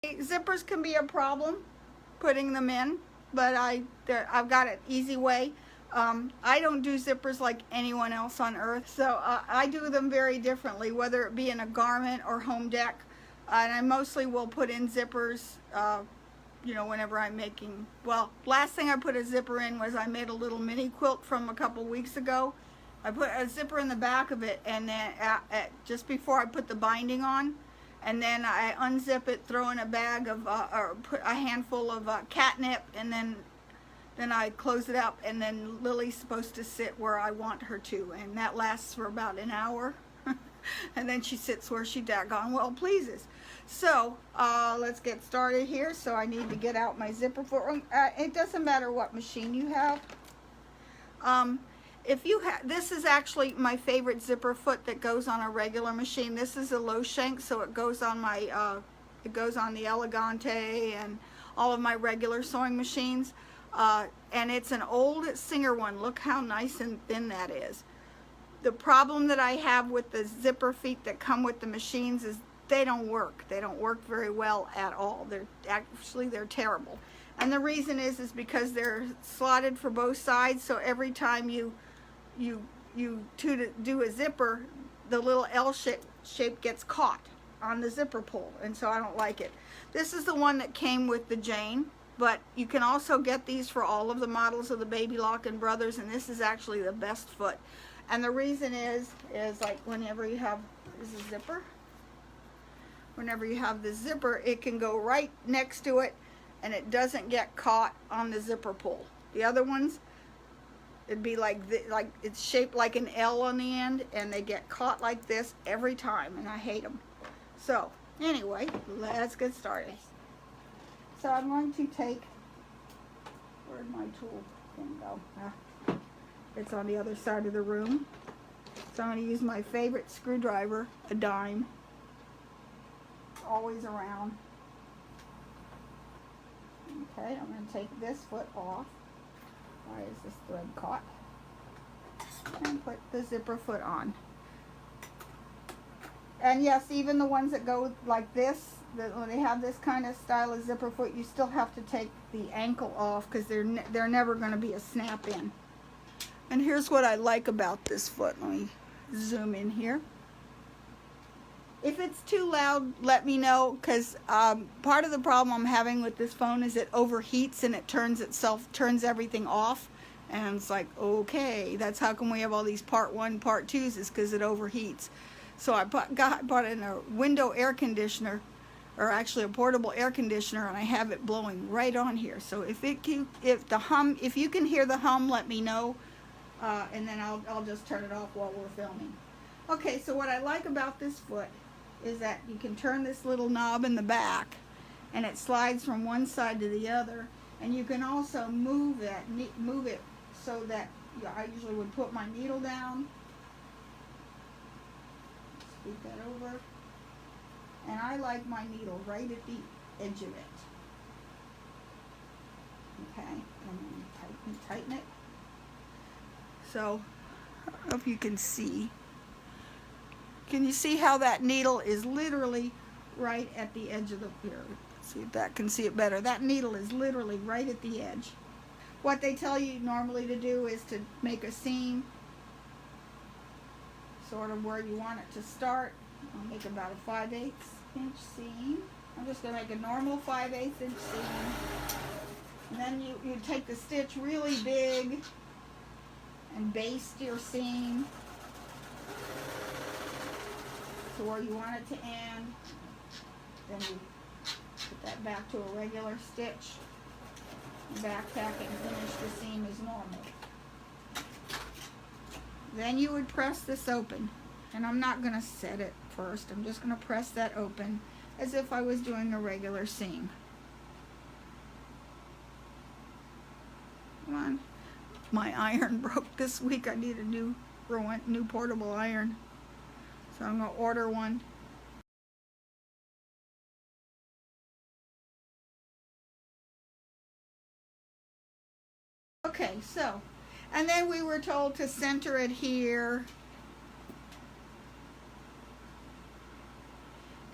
Zippers can be a problem putting them in, but I've got an easy way. I don't do zippers like anyone else on earth, so I do them very differently, whether it be in a garment or home deck. And I mostly will put in zippers, you know, whenever I'm making, well, last thing I put a zipper in was I made a little mini quilt from a couple weeks ago. I put a zipper in the back of it, and then just before I put the binding on, and then I unzip it, throw in a bag of, or put a handful of catnip, and then I close it up, and then Lily's supposed to sit where I want her to, and that lasts for about an hour. And then she sits where she daggone well pleases. So let's get started here. So I need to get out my zipper foot. It doesn't matter what machine you have. If you have, this is actually my favorite zipper foot that goes on a regular machine. This is a low shank, so it goes on my, it goes on the Elegante and all of my regular sewing machines. And it's an old Singer one. Look how nice and thin that is. The problem that I have with the zipper feet that come with the machines is they don't work. They don't work very well at all. They're terrible. And the reason is because they're slotted for both sides, so every time you do a zipper, the little L shape gets caught on the zipper pull, and so I don't like it. This is the one that came with the Jane, but you can also get these for all of the models of the Baby Lock and Brothers, and this is actually the best foot. And the reason is like whenever you have this is a zipper, whenever you have the zipper, it can go right next to it, and it doesn't get caught on the zipper pull. The other ones, it'd be like it's shaped like an L on the end, and they get caught like this every time, and I hate them. So anyway, let's get started. So I'm going to take, where'd my tool thing go? It's on the other side of the room. So I'm going to use my favorite screwdriver, a dime, always around. Okay, I'm going to take this foot off. Why is this thread caught? And put the zipper foot on. And yes, even the ones that go like this, when they have this kind of style of zipper foot, you still have to take the ankle off because they're never going to be a snap in. And here's what I like about this foot. Let me zoom in here. If it's too loud, let me know, because part of the problem I'm having with this phone is it overheats and it turns everything off. And it's like, okay, that's how come we have all these part 1, part 2s, is because it overheats. So I bought in a window air conditioner, or actually a portable air conditioner, and I have it blowing right on here. So if you can hear the hum, let me know. And then I'll just turn it off while we're filming. Okay, so what I like about this foot is that you can turn this little knob in the back, and it slides from one side to the other, and you can also move it so that I usually would put my needle down, scoot that over, and I like my needle right at the edge of it. Okay, and then tighten it. So, I don't know if you can see. Can you see how that needle is literally right at the edge of the, here, see if that can see it better. That needle is literally right at the edge. What they tell you normally to do is to make a seam, sort of where you want it to start. I'll make about a 5/8 inch seam. I'm just going to make a normal 5/8 inch seam. And then you take the stitch really big and baste your seam to where you want it to end. Then you put that back to a regular stitch, backtack it, and finish the seam as normal. Then you would press this open, and I'm not going to set it first. I'm just going to press that open as if I was doing a regular seam. Come on. My iron broke this week. I need a new portable iron. So I'm going to order one. Okay, so, and then we were told to center it here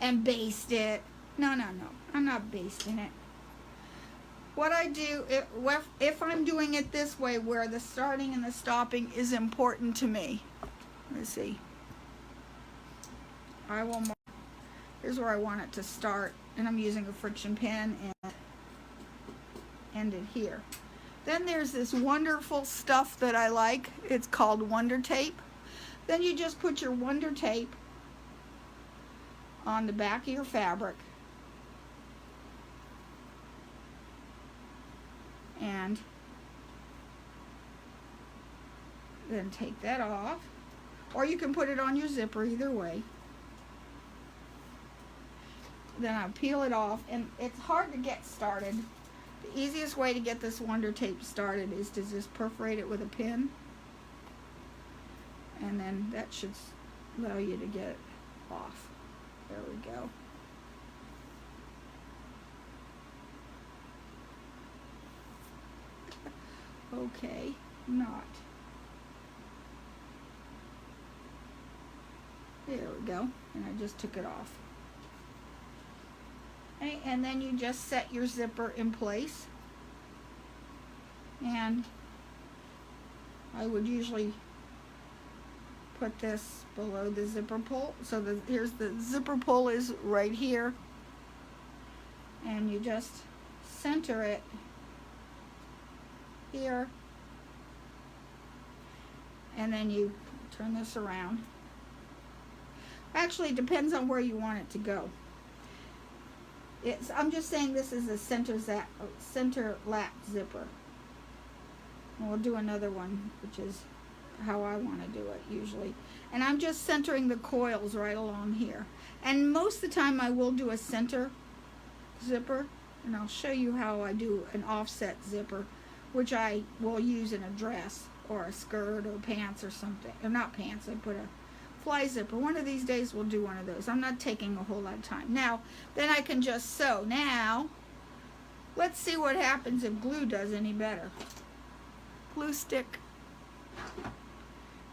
and baste it No, I'm not basting it. What I do, if I'm doing it this way, where the starting and the stopping is important to me. Let's see. I will mark. Here's where I want it to start, and I'm using a friction pen and end it here. Then there's this wonderful stuff that I like. It's called Wonder Tape. Then you just put your Wonder Tape on the back of your fabric, and then take that off, or you can put it on your zipper, either way. Then I peel it off, and it's hard to get started. The easiest way to get this Wonder Tape started is to just perforate it with a pin, and then that should allow you to get it off. There we go. Okay, knot. There we go, and I just took it off. Okay, and then you just set your zipper in place, and I would usually put this below the zipper pull. So here's the zipper pull is right here, and you just center it here, and then you turn this around. Actually, it depends on where you want it to go. I'm just saying this is a center lap zipper. And we'll do another one, which is how I want to do it usually. And I'm just centering the coils right along here. And most of the time I will do a center zipper, and I'll show you how I do an offset zipper, which I will use in a dress or a skirt or pants or something. Or not pants, I put a fly zipper. One of these days we'll do one of those. I'm not taking a whole lot of time. Now, then I can just sew. Now, let's see what happens if glue does any better. Glue stick.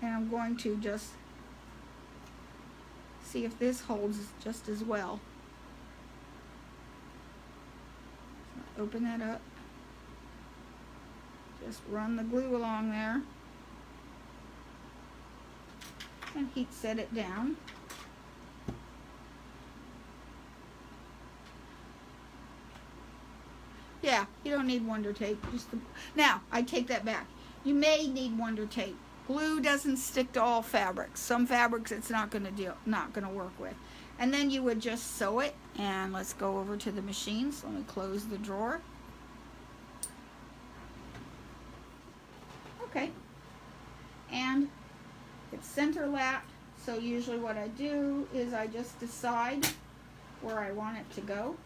And I'm going to just see if this holds just as well. So open that up. Just run the glue along there. And heat set it down. Yeah, you don't need Wonder Tape. Now, I take that back. You may need Wonder Tape. Glue doesn't stick to all fabrics. Some fabrics it's not going to work with. And then you would just sew it. And let's go over to the machine. So let me close the drawer. Okay. And it's center lapped, so usually what I do is I just decide where I want it to go.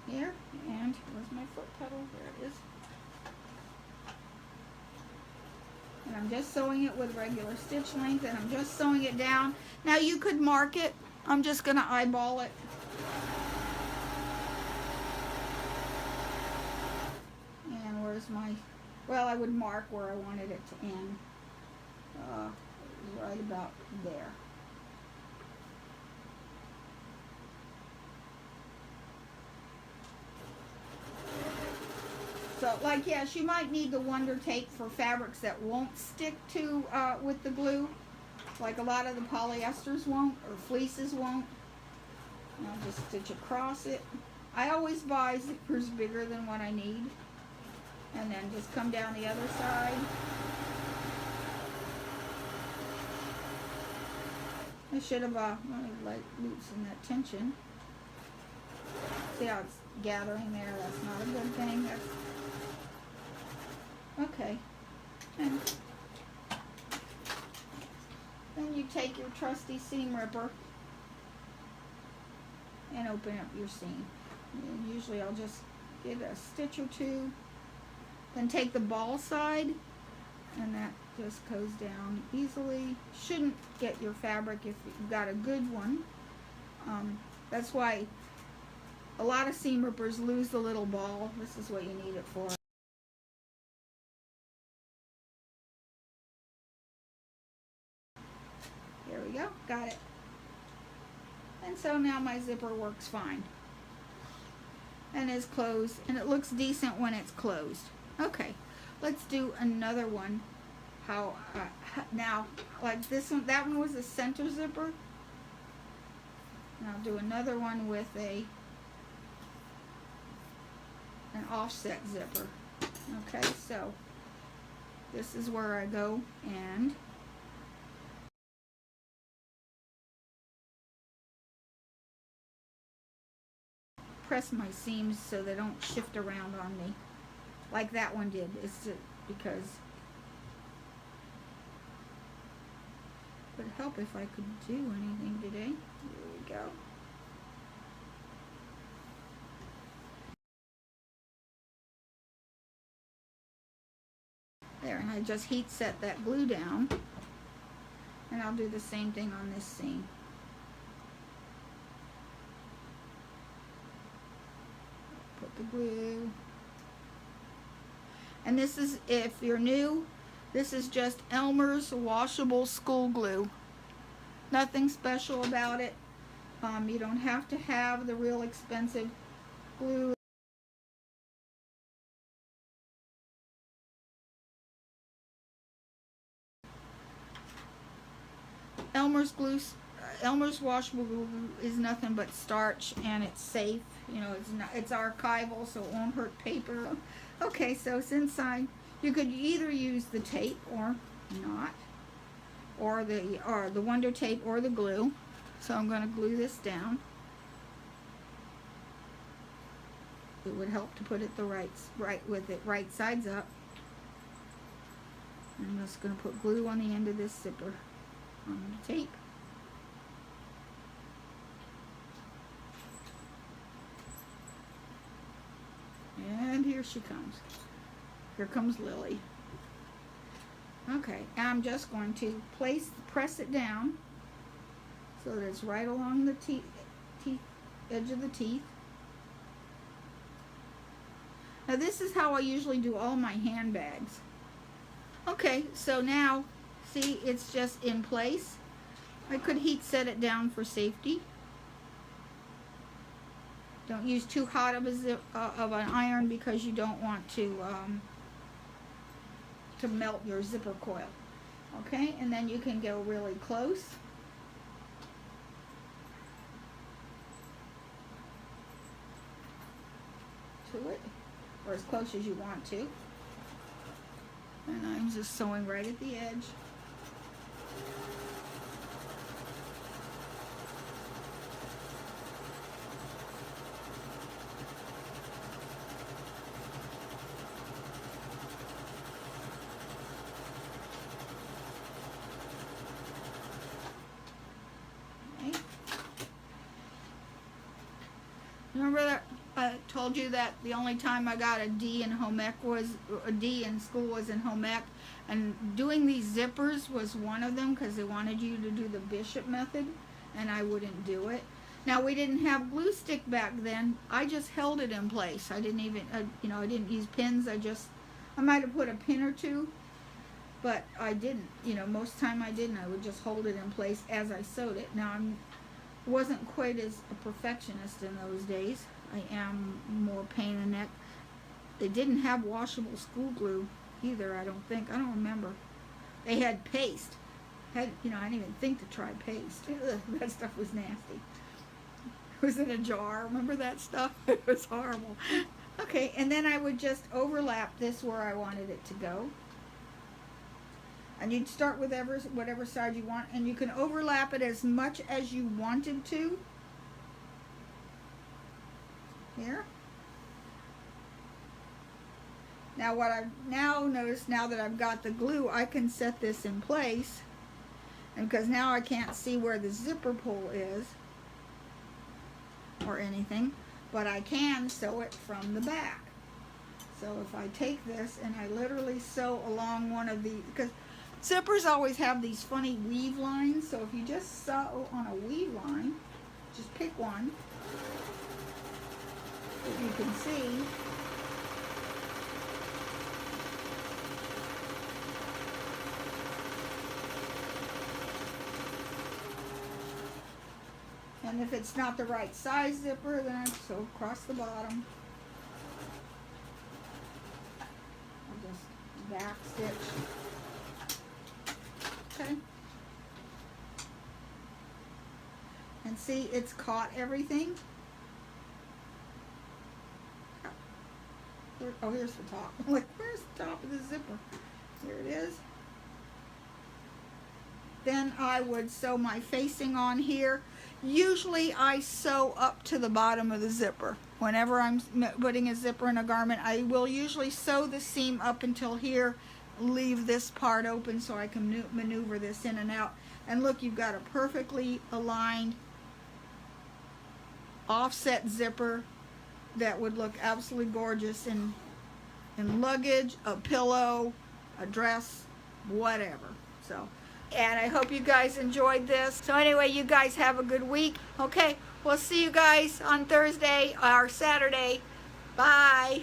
Here, and where's my foot pedal? There it is. And I'm just sewing it with regular stitch length, and I'm just sewing it down. Now you could mark it. I'm just going to eyeball it. And where's my, well, I would mark where I wanted it to end. Right about there. So, like, yes, you might need the Wonder Tape for fabrics that won't stick to with the glue. Like a lot of the polyesters won't, or fleeces won't. And I'll just stitch across it. I always buy zippers bigger than what I need. And then just come down the other side. I should have like loosen that tension. See how it's gathering there? That's not a good thing. Okay. And then you take your trusty seam ripper and open up your seam. And usually I'll just get a stitch or two. Then take the ball side, and that just goes down easily. Shouldn't get your fabric if you've got a good one. That's why a lot of seam rippers lose the little ball. This is what you need it for. There we go, got it. And so now my zipper works fine and is closed, and it looks decent when it's closed. Okay, let's do another one. How now, like this one, that one was a center zipper. And I'll do another one with an offset zipper. Okay, so this is where I go and press my seams so they don't shift around on me like that one did. It's just because it would help if I could do anything today. Here we go. There, and I just heat set that glue down, and I'll do the same thing on this seam. Put the glue, and this is, if you're new, this is just Elmer's washable school glue. Nothing special about it. You don't have to have the real expensive glue. Elmer's washable glue is nothing but starch, and it's safe. You know, it's archival, so it won't hurt paper. Okay, so since you could either use the tape or not, or the Wonder Tape or the glue. So I'm going to glue this down. It would help to put it right sides up. I'm just going to put glue on the end of this zipper on the tape. And here she comes. Here comes Lily. Okay, I'm just going to press it down so that it's right along the edge of the teeth. Now this is how I usually do all my handbags. Okay, so now, see, it's just in place. I could heat set it down for safety. Don't use too hot of an iron because you don't want to melt your zipper coil. Okay, and then you can go really close. To it, or as close as you want to. And I'm just sewing right at the edge. Okay. Remember that I told you that the only time I got a D in home ec was a D in school was in home ec, and doing these zippers was one of them because they wanted you to do the bishop method, and I wouldn't do it. Now we didn't have glue stick back then. I just held it in place. I didn't even, I didn't use pins. I might have put a pin or two, but I didn't. Most time I didn't. I would just hold it in place as I sewed it. Now wasn't quite as a perfectionist in those days. I am more pain in the neck. They didn't have washable school glue either, I don't think. I don't remember. They had paste. I didn't even think to try paste. Ugh, that stuff was nasty. It was in a jar. Remember that stuff? It was horrible. Okay, and then I would just overlap this where I wanted it to go. And you'd start with whatever side you want, and you can overlap it as much as you wanted to. Here. Now what I've now noticed, now that I've got the glue, I can set this in place. And because now I can't see where the zipper pull is or anything, but I can sew it from the back. So if I take this and I literally sew along one of the, because zippers always have these funny weave lines, so if you just sew on a weave line, just pick one that you can see. And if it's not the right size zipper, then I sew across the bottom. I'll just back stitch. Okay. And see, it's caught everything. Oh, here's the top. Like, where's the top of the zipper? Here it is. Then I would sew my facing on here. Usually I sew up to the bottom of the zipper. Whenever I'm putting a zipper in a garment, I will usually sew the seam up until here, leave this part open so I can maneuver this in and out. And look, you've got a perfectly aligned offset zipper that would look absolutely gorgeous in luggage, a pillow, a dress, whatever. So, and I hope you guys enjoyed this. So anyway, you guys have a good week. Okay, we'll see you guys on Thursday or Saturday. Bye.